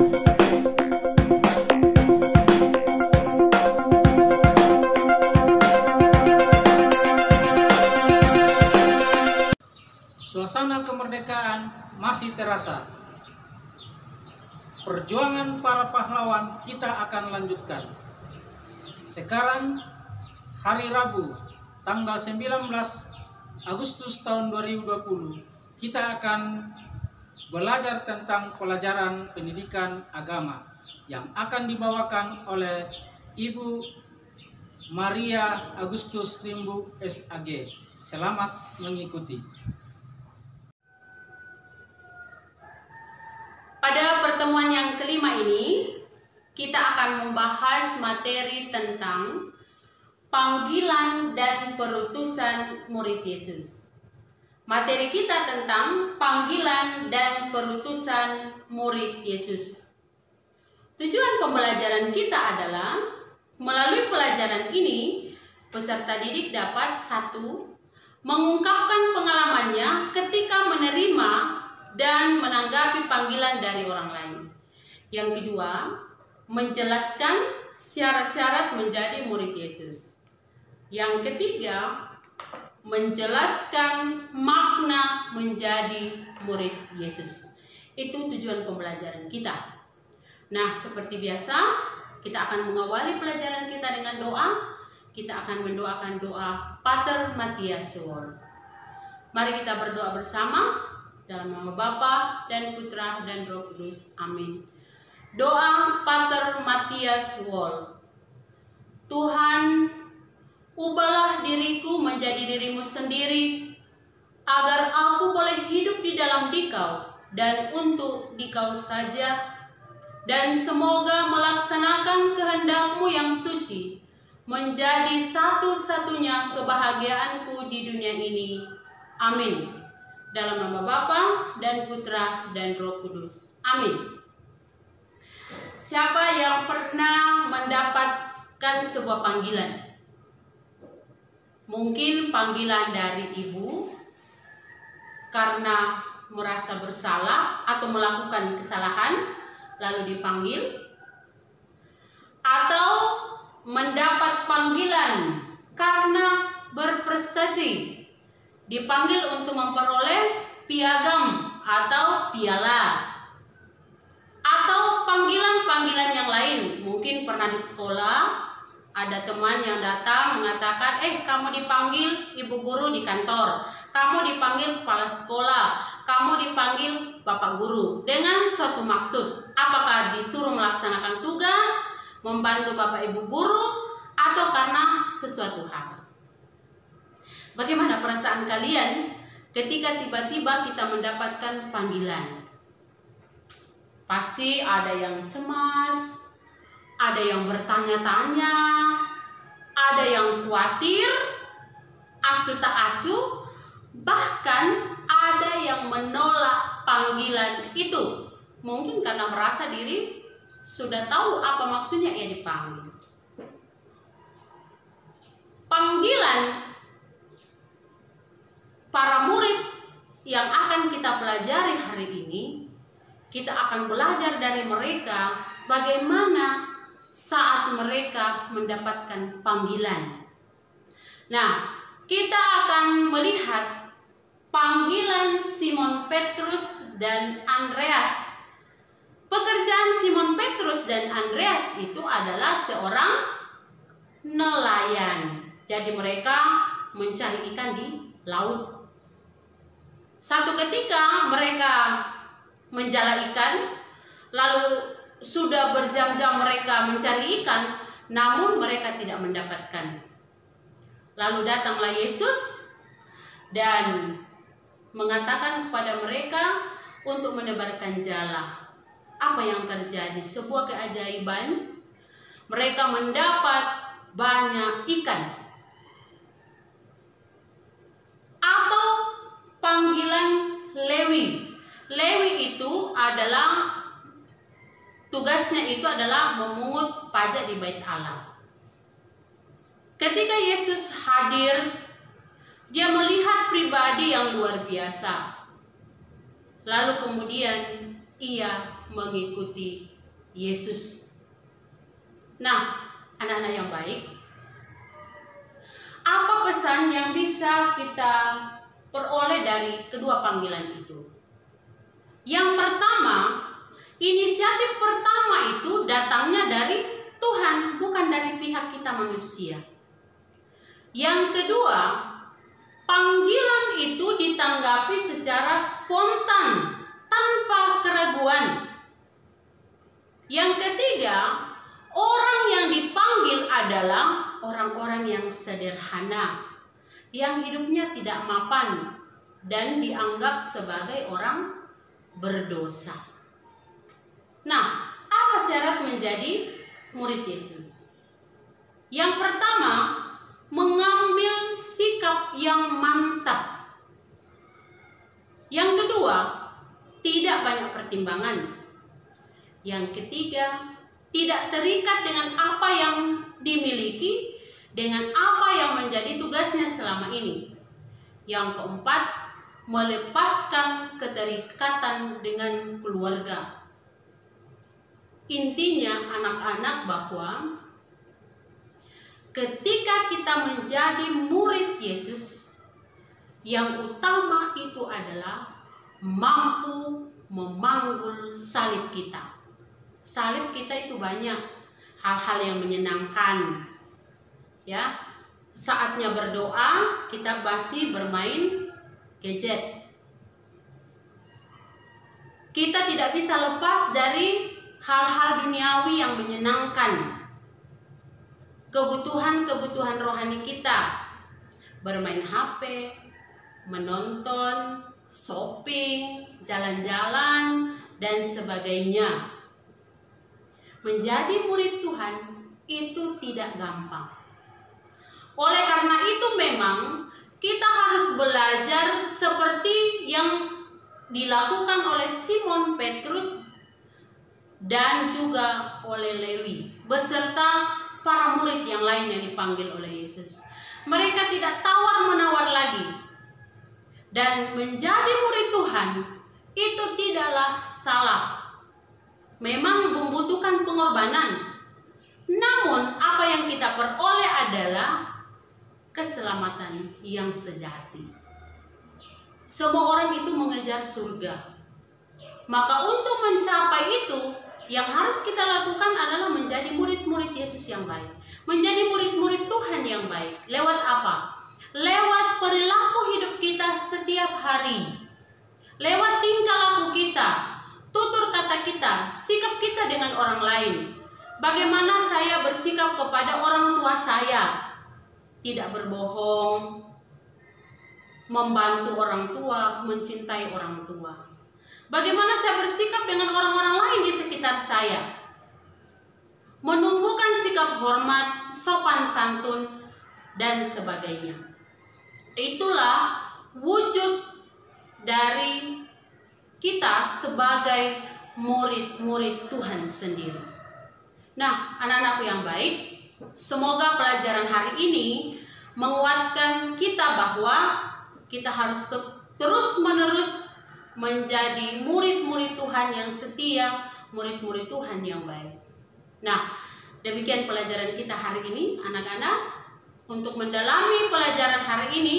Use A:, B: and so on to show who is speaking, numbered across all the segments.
A: Suasana kemerdekaan masih terasa. Perjuangan para pahlawan kita akan lanjutkan. Sekarang hari Rabu tanggal 19 Agustus tahun 2020 kita akan belajar tentang pelajaran pendidikan agama yang akan dibawakan oleh Ibu Maria Agustus Rimbu SAG. Selamat mengikuti.
B: Pada pertemuan yang kelima ini, kita akan membahas materi tentang panggilan dan perutusan murid Yesus. Materi kita tentang panggilan dan perutusan murid Yesus. Tujuan pembelajaran kita adalah, melalui pelajaran ini, peserta didik dapat 1. Mengungkapkan pengalamannya ketika menerima dan menanggapi panggilan dari orang lain. Yang kedua, menjelaskan syarat-syarat menjadi murid Yesus. Yang ketiga, menjelaskan makna menjadi murid Yesus. Itu tujuan pembelajaran kita. Nah, seperti biasa, kita akan mengawali pelajaran kita dengan doa. Kita akan mendoakan doa Pater Matthias Word. Mari kita berdoa bersama. Dalam nama Bapa dan Putra dan Roh Kudus. Amin. Doa Pater Matthias Word. Tuhan, ubahlah diriku menjadi dirimu sendiri, agar aku boleh hidup di dalam Dikau dan untuk Dikau saja, dan semoga melaksanakan kehendak-Mu yang suci menjadi satu-satunya kebahagiaanku di dunia ini. Amin. Dalam nama Bapa dan Putra dan Roh Kudus. Amin. Siapa yang pernah mendapatkan sebuah panggilan? Mungkin panggilan dari ibu karena merasa bersalah atau melakukan kesalahan lalu dipanggil, atau mendapat panggilan karena berprestasi, dipanggil untuk memperoleh piagam atau piala, atau panggilan-panggilan yang lain. Mungkin pernah di sekolah ada teman yang datang mengatakan, kamu dipanggil ibu guru di kantor, kamu dipanggil kepala sekolah, kamu dipanggil bapak guru, dengan suatu maksud. Apakah disuruh melaksanakan tugas, membantu bapak ibu guru, atau karena sesuatu hal? Bagaimana perasaan kalian ketika tiba-tiba kita mendapatkan panggilan? Pasti ada yang cemas, ada yang bertanya-tanya, ada yang khawatir, acuh tak acuh, bahkan ada yang menolak panggilan itu. Mungkin karena merasa diri sudah tahu apa maksudnya ia dipanggil. Panggilan para murid yang akan kita pelajari hari ini, kita akan belajar dari mereka bagaimana saat mereka mendapatkan panggilan. Nah, kita akan melihat panggilan Simon Petrus dan Andreas. Pekerjaan Simon Petrus dan Andreas itu adalah seorang nelayan. Jadi mereka mencari ikan di laut. Satu ketika mereka menjala ikan, lalu sudah berjam-jam mereka mencari ikan, namun mereka tidak mendapatkan. Lalu datanglah Yesus dan mengatakan kepada mereka untuk menebarkan jala. Apa yang terjadi? Sebuah keajaiban. Mereka mendapat banyak ikan. Atau panggilan Lewi. Lewi itu adalah tugasnya itu adalah memungut pajak di Bait Allah. Ketika Yesus hadir, dia melihat pribadi yang luar biasa. Lalu kemudian ia mengikuti Yesus. Nah, anak-anak yang baik, apa pesan yang bisa kita peroleh dari kedua panggilan itu? Yang pertama, inisiatif pertama itu datangnya dari Tuhan, bukan dari pihak kita manusia. Yang kedua, panggilan itu ditanggapi secara spontan, tanpa keraguan. Yang ketiga, orang yang dipanggil adalah orang-orang yang sederhana, yang hidupnya tidak mapan dan dianggap sebagai orang berdosa. Nah, apa syarat menjadi murid Yesus? Yang pertama, mengambil sikap yang mantap. Yang kedua, tidak banyak pertimbangan. Yang ketiga, tidak terikat dengan apa yang dimiliki, dengan apa yang menjadi tugasnya selama ini. Yang keempat, melepaskan keterikatan dengan keluarga. Intinya anak-anak bahwa ketika kita menjadi murid Yesus, yang utama itu adalah mampu memanggul salib kita. Salib kita itu banyak hal-hal yang menyenangkan. Ya, saatnya berdoa kita masih bermain gadget. Kita tidak bisa lepas dari hal-hal duniawi yang menyenangkan. Kebutuhan-kebutuhan rohani kita, bermain HP, menonton, shopping, jalan-jalan, dan sebagainya. Menjadi murid Tuhan itu tidak gampang. Oleh karena itu memang kita harus belajar seperti yang dilakukan oleh Simon Petrus dan juga oleh Lewi beserta para murid yang lain yang dipanggil oleh Yesus. Mereka tidak tawar-menawar lagi. Dan menjadi murid Tuhan itu tidaklah salah. Memang membutuhkan pengorbanan. Namun apa yang kita peroleh adalah keselamatan yang sejati. Semua orang itu mengejar surga. Maka untuk mencapai itu, yang harus kita lakukan adalah menjadi murid-murid Yesus yang baik. Menjadi murid-murid Tuhan yang baik. Lewat apa? Lewat perilaku hidup kita setiap hari. Lewat tingkah laku kita, tutur kata kita, sikap kita dengan orang lain. Bagaimana saya bersikap kepada orang tua saya? Tidak berbohong, membantu orang tua, mencintai orang tua. Bagaimana saya bersikap dengan orang-orang lain di sekitar saya? Menumbuhkan sikap hormat, sopan santun, dan sebagainya. Itulah wujud dari kita sebagai murid-murid Tuhan sendiri. Nah, anak-anakku yang baik, semoga pelajaran hari ini menguatkan kita bahwa kita harus terus-menerus menjadi murid-murid Tuhan yang setia, murid-murid Tuhan yang baik. Nah, demikian pelajaran kita hari ini, anak-anak. Untuk mendalami pelajaran hari ini,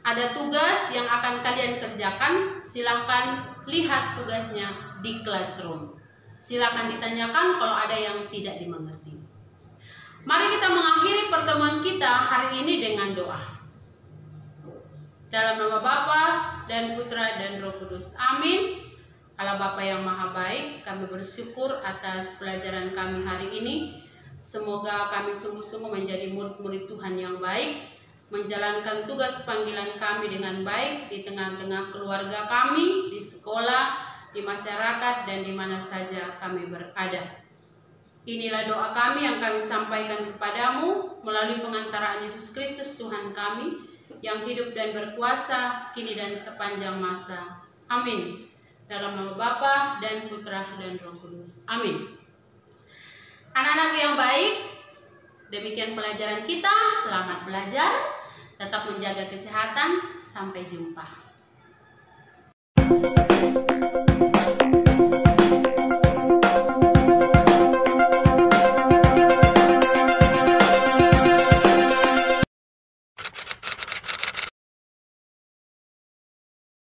B: ada tugas yang akan kalian kerjakan. Silahkan lihat tugasnya di classroom. Silahkan ditanyakan kalau ada yang tidak dimengerti. Mari kita mengakhiri pertemuan kita hari ini dengan doa. Dalam nama Bapa dan Putra dan Roh Kudus. Amin. Allah Bapa yang Maha Baik, kami bersyukur atas pelajaran kami hari ini. Semoga kami sungguh-sungguh menjadi murid-murid Tuhan yang baik, menjalankan tugas panggilan kami dengan baik di tengah-tengah keluarga kami, di sekolah, di masyarakat, dan di mana saja kami berada. Inilah doa kami yang kami sampaikan kepadamu melalui pengantaraan Yesus Kristus Tuhan kami, yang hidup dan berkuasa kini dan sepanjang masa. Amin. Dalam nama Bapa dan Putra dan Roh Kudus. Amin. Anak-anakku yang baik, demikian pelajaran kita. Selamat belajar, tetap menjaga kesehatan. Sampai jumpa.